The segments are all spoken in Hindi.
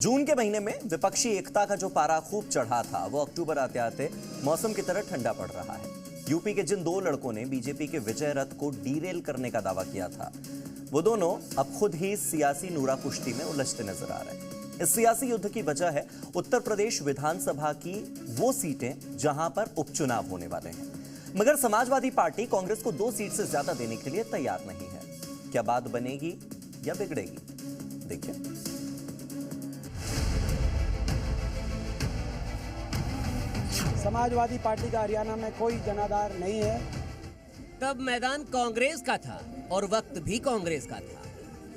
जून के महीने में विपक्षी एकता का जो पारा खूब चढ़ा था वो अक्टूबर आते आते मौसम की तरह ठंडा पड़ रहा है। यूपी के जिन दो लड़कों ने बीजेपी के विजय रथ को डीरेल करने का दावा किया था, वो दोनों अब खुद ही सियासी नूरा कुश्ती में उलझते नजर आ रहे हैं। इस सियासी युद्ध की वजह है उत्तर प्रदेश विधानसभा की वो सीटें जहां पर उपचुनाव होने वाले हैं, मगर समाजवादी पार्टी कांग्रेस को 2 सीट से ज्यादा देने के लिए तैयार नहीं है। क्या बात बनेगी या बिगड़ेगी, देखिए। समाजवादी पार्टी का हरियाणा में कोई जनाधार नहीं है। तब मैदान कांग्रेस का था और वक्त भी कांग्रेस का था,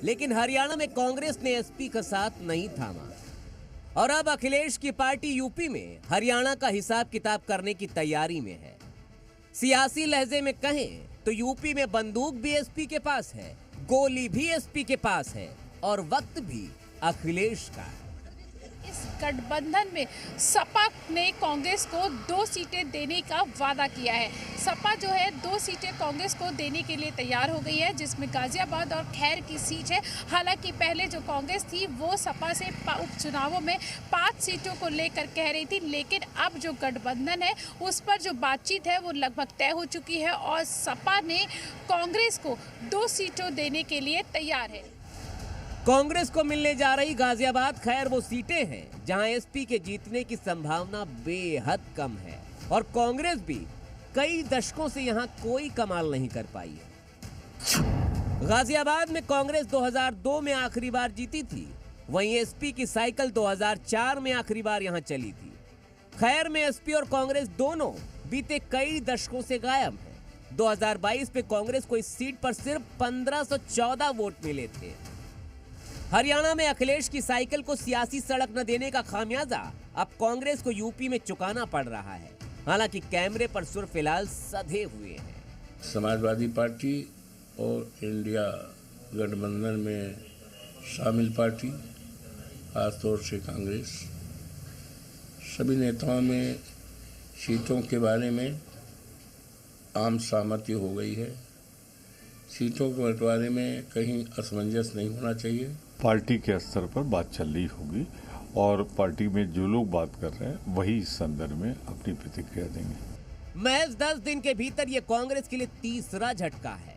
लेकिन हरियाणा में कांग्रेस ने एसपी का साथ नहीं थामा और अब अखिलेश की पार्टी यूपी में हरियाणा का हिसाब किताब करने की तैयारी में है। सियासी लहजे में कहें तो यूपी में बंदूक भी एसपी के पास है, गोली भी एसपी के पास है और वक्त भी अखिलेश का है। इस गठबंधन में सपा ने कांग्रेस को 2 सीटें देने का वादा किया है। सपा जो है 2 सीटें कांग्रेस को देने के लिए तैयार हो गई है, जिसमें गाजियाबाद और खैर की सीट है। हालांकि पहले जो कांग्रेस थी वो सपा से उपचुनावों में 5 सीटों को लेकर कह रही थी, लेकिन अब जो गठबंधन है उस पर जो बातचीत है वो लगभग तय हो चुकी है और सपा ने कांग्रेस को 2 सीटों देने के लिए तैयार है। कांग्रेस को मिलने जा रही गाजियाबाद खैर वो सीटें हैं जहां एसपी के जीतने की संभावना बेहद कम है और कांग्रेस भी कई दशकों से यहां कोई कमाल नहीं कर पाई है। गाजियाबाद में कांग्रेस 2002 में आखिरी बार जीती थी, वहीं एसपी की साइकिल 2004 में आखिरी बार यहां चली थी। खैर में एसपी और कांग्रेस दोनों बीते कई दशकों से गायब है। 2022 में कांग्रेस को इस सीट पर सिर्फ 1514 वोट मिले थे। हरियाणा में अखिलेश की साइकिल को सियासी सड़क न देने का खामियाजा अब कांग्रेस को यूपी में चुकाना पड़ रहा है। हालांकि कैमरे पर सुर फिलहाल सधे हुए हैं। समाजवादी पार्टी और इंडिया गठबंधन में शामिल पार्टी, खासतौर से कांग्रेस, सभी नेताओं में सीटों के बारे में आम सहमति हो गई है। सीटों के बंटवारे में कहीं असमंजस नहीं होना चाहिए। पार्टी के स्तर पर बात चल रही होगी और पार्टी में जो लोग बात कर रहे हैं वही इस संदर्भ में अपनी प्रतिक्रिया देंगे। महज 10 दिन के भीतर ये कांग्रेस के लिए तीसरा झटका है।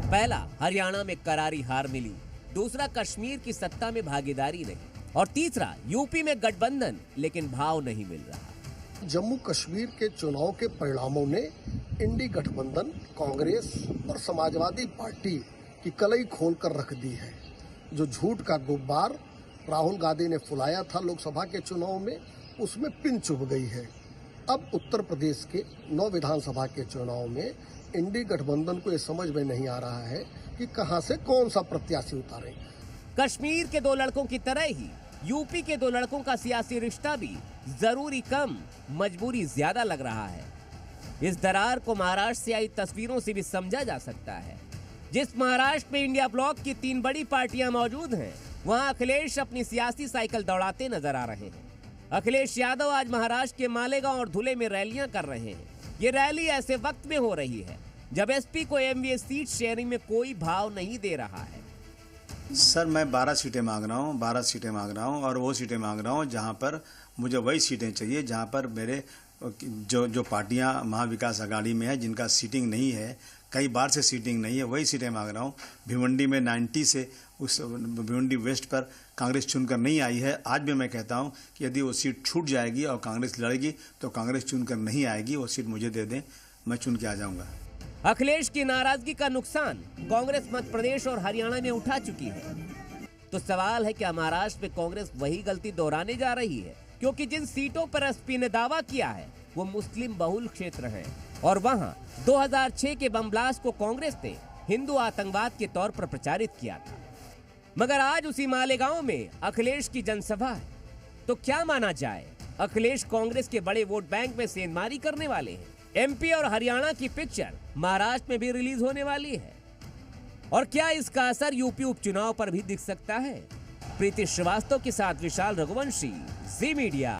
पहला, हरियाणा में करारी हार मिली, दूसरा, कश्मीर की सत्ता में भागीदारी नहीं और तीसरा, यूपी में गठबंधन लेकिन भाव नहीं मिल रहा। जम्मू कश्मीर के चुनाव के परिणामों ने इंडी गठबंधन, कांग्रेस और समाजवादी पार्टी की कलई खोल कर रख दी है। जो झूठ का गुब्बार राहुल गांधी ने फुलाया था लोकसभा के चुनाव में, उसमें पिन चुभ गई है। अब उत्तर प्रदेश के 9 विधानसभा के चुनाव में इंडी गठबंधन को ये समझ में नहीं आ रहा है कि कहां से कौन सा प्रत्याशी उतारे। कश्मीर के 2 लड़कों की तरह ही यूपी के 2 लड़कों का सियासी रिश्ता भी जरूरी कम मजबूरी ज्यादा लग रहा है। इस दरार को महाराष्ट्र से आई तस्वीरों से भी समझा जा सकता है। जिस महाराष्ट्र में इंडिया ब्लॉक की 3 बड़ी पार्टियां मौजूद हैं, वहां अखिलेश अपनी सियासी साइकिल दौड़ाते नजर आ रहे हैं। अखिलेश यादव आज महाराष्ट्र के मालेगांव और धुले में रैलियां कर रहे हैं। ये रैली ऐसे वक्त में हो रही है जब एसपी को एमवीए सीट शेयरिंग में कोई भाव नहीं दे रहा है। सर, मैं 12 सीटें मांग रहा हूँ, 12 सीटें मांग रहा हूँ और वो सीटें मांग रहा हूँ जहाँ पर मुझे वही सीटें चाहिए जहाँ पर मेरे जो पार्टियां महाविकास अघाड़ी में है, जिनका सीटिंग नहीं है, कई बार से सीटिंग नहीं है, वही सीटें मांग रहा हूँ। भिवंडी में 90 से उस भिवंडी वेस्ट पर कांग्रेस चुनकर नहीं आई है। आज भी मैं कहता हूँ कि यदि वो सीट छूट जाएगी और कांग्रेस लड़ेगी तो कांग्रेस चुनकर नहीं आएगी, वो सीट मुझे दे दें, मैं चुन के आ जाऊँगा। अखिलेश की नाराजगी का नुकसान कांग्रेस मध्य प्रदेश और हरियाणा में उठा चुकी है। तो सवाल है क्या महाराष्ट्र में कांग्रेस वही गलती दोहराने जा रही है? क्योंकि जिन सीटों पर एसपी ने दावा किया है वो मुस्लिम बहुल क्षेत्र हैं और वहां 2006 के बम ब्लास्ट को कांग्रेस ने हिंदू आतंकवाद के तौर पर प्रचारित किया था। मगर आज उसी मालेगांव में अखिलेश की जनसभा है। तो क्या माना जाए, अखिलेश कांग्रेस के बड़े वोट बैंक में सेंधमारी करने वाले हैं। एमपी और हरियाणा की पिक्चर महाराष्ट्र में भी रिलीज होने वाली है और क्या इसका असर यूपी उपचुनाव पर भी दिख सकता है? प्रीति श्रीवास्तव के साथ विशाल रघुवंशी, जी मीडिया।